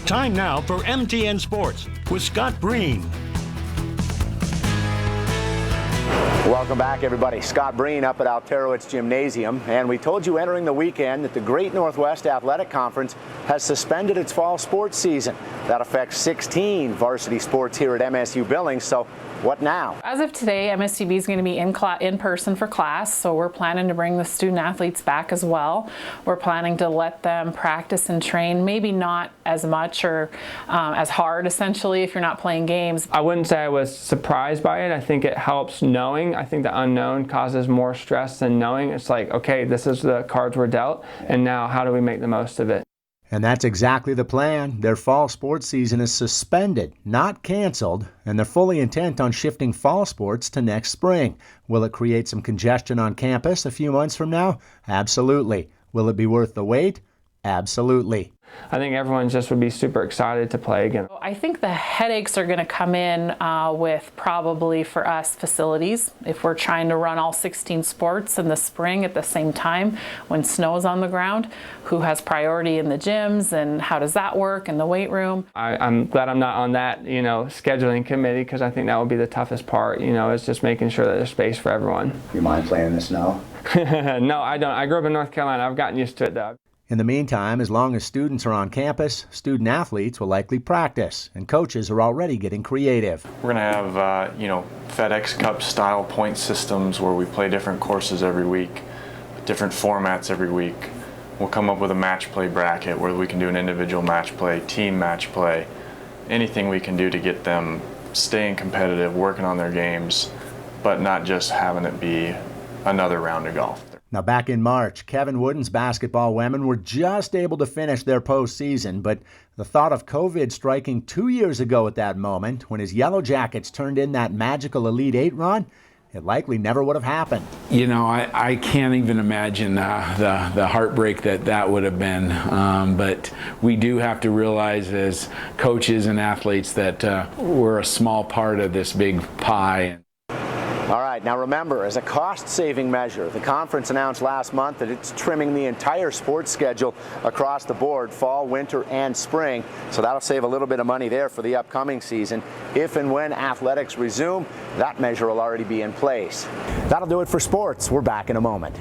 Time now for MTN Sports with Scott Breen. Welcome back, everybody. Scott Breen up at Alterowitz Gymnasium, and we told you entering the weekend that the Great Northwest Athletic Conference has suspended its fall sports season. That affects 16 varsity sports here at MSU Billings, so what now? As of today, MSUB is going to be in person for class, so we're planning to bring the student athletes back as well. We're planning to let them practice and train, maybe not as much or as hard, essentially, if you're not playing games. I wouldn't say I was surprised by it. I think it helps knowing. I think the unknown causes more stress than knowing. It's like, okay, this is the cards we're dealt, and now how do we make the most of it? And that's exactly the plan. Their fall sports season is suspended, not canceled, and they're fully intent on shifting fall sports to next spring. Will it create some congestion on campus a few months from now? Absolutely. Will it be worth the wait? Absolutely. I think everyone just would be super excited to play again. I think the headaches are going to come in with probably for us facilities. If we're trying to run all 16 sports in the spring at the same time when snow's on the ground, who has priority in the gyms and how does that work in the weight room? I'm glad I'm not on that, scheduling committee, because I think that would be the toughest part, is just making sure that there's space for everyone. You mind playing in the snow? No, I don't. I grew up in North Carolina. I've gotten used to it, though. In the meantime, as long as students are on campus, student athletes will likely practice, and coaches are already getting creative. We're going to have, FedEx Cup style point systems where we play different courses every week, different formats every week. We'll come up with a match play bracket where we can do an individual match play, team match play, anything we can do to get them staying competitive, working on their games, but not just having it be another round of golf. Now, back in March, Kevin Wooden's basketball women were just able to finish their postseason, but the thought of COVID striking 2 years ago at that moment, when his Yellow Jackets turned in that magical Elite Eight run, it likely never would have happened. I can't even imagine the heartbreak that would have been. But we do have to realize as coaches and athletes that we're a small part of this big pie. All right, now remember, as a cost-saving measure, the conference announced last month that it's trimming the entire sports schedule across the board, fall, winter, and spring. So that'll save a little bit of money there for the upcoming season. If and when athletics resume, that measure will already be in place. That'll do it for sports. We're back in a moment.